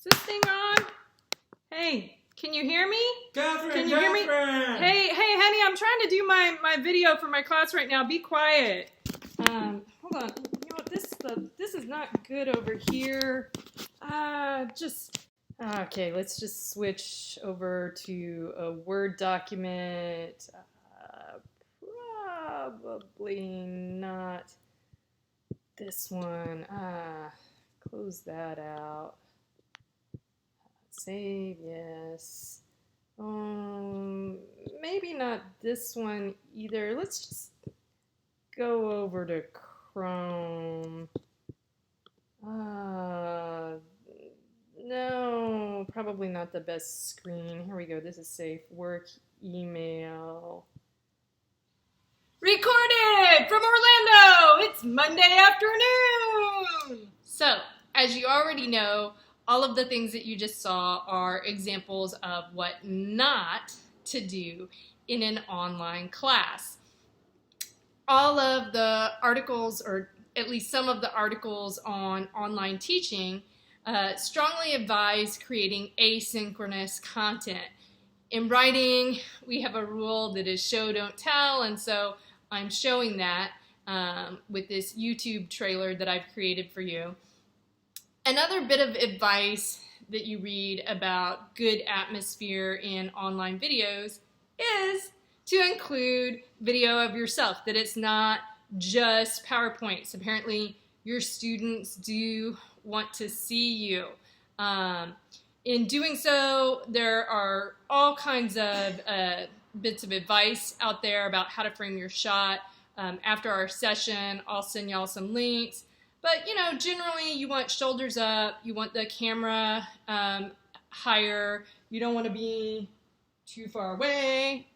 Is this thing on? Hey, can you hear me? Catherine, can you hear me? Hey, honey, I'm trying to do my video for my class right now. Be quiet. Hold on. You know what? This is not good over here. Okay. Let's just switch over to a Word document. Probably not this one. Close that out. Save, yes. Maybe not this one either. Let's just go over to Chrome. No, probably not the best screen. Here we go. This is safe. Work email. Recorded from Orlando. It's Monday afternoon. So, as you already know, all of the things that you just saw are examples of what not to do in an online class. All of the articles, or at least some of the articles on online teaching, strongly advise creating asynchronous content. In writing, we have a rule that is show, don't tell, and so I'm showing that with this YouTube trailer that I've created for you. Another bit of advice that you read about good atmosphere in online videos is to include video of yourself, that it's not just PowerPoints. Apparently, your students do want to see you. In doing so, there are all kinds of bits of advice out there about how to frame your shot. After our session, I'll send y'all some links. But, you know, generally you want shoulders up, you want the camera higher, you don't want to be too far away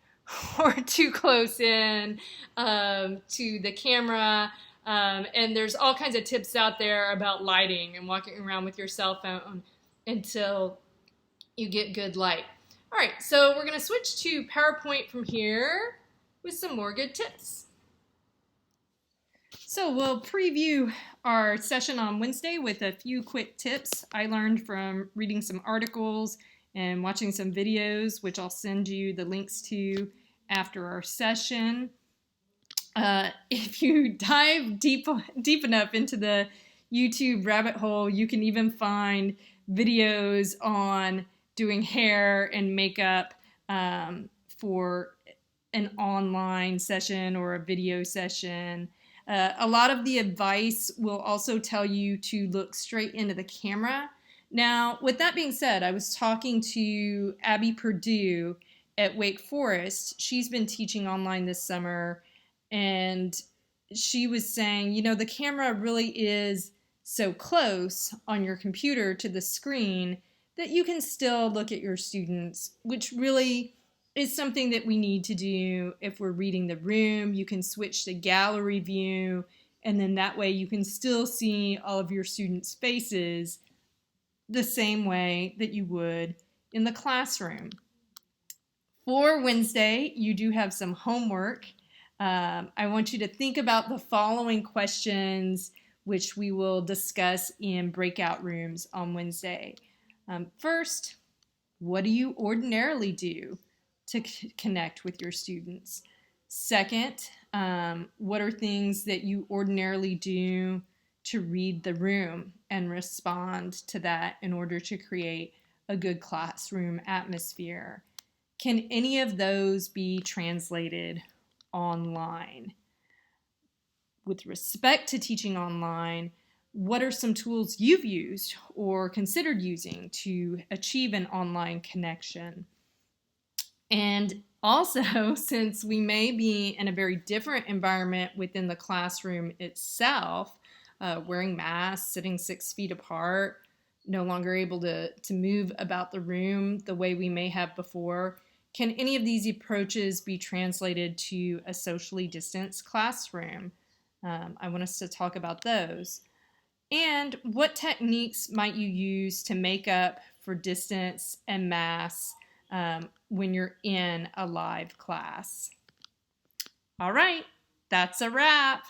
or too close in to the camera. And there's all kinds of tips out there about lighting and walking around with your cell phone until you get good light. All right, so we're going to switch to PowerPoint from here with some more good tips. So we'll preview our session on Wednesday with a few quick tips I learned from reading some articles and watching some videos, which I'll send you the links to after our session. If you dive deep enough into the YouTube rabbit hole, you can even find videos on doing hair and makeup for an online session or a video session. A lot of the advice will also tell you to look straight into the camera. Now, with that being said, I was talking to Abby Purdue at Wake Forest. She's been teaching online this summer, and she was saying, you know, the camera really is so close on your computer to the screen that you can still look at your students, which really is something that we need to do if we're reading the room. You can switch to gallery view, and then that way you can still see all of your students' faces the same way that you would in the classroom. For Wednesday, you do have some homework. I want you to think about the following questions, which we will discuss in breakout rooms on Wednesday. First, what do you ordinarily do to connect with your students? Second, what are things that you ordinarily do to read the room and respond to that in order to create a good classroom atmosphere? Can any of those be translated online? With respect to teaching online, what are some tools you've used or considered using to achieve an online connection? And also, since we may be in a very different environment within the classroom itself, wearing masks, sitting 6 feet apart, no longer able to move about the room the way we may have before, can any of these approaches be translated to a socially distanced classroom? I want us to talk about those. And what techniques might you use to make up for distance and mass when you're in a live class? All right, that's a wrap.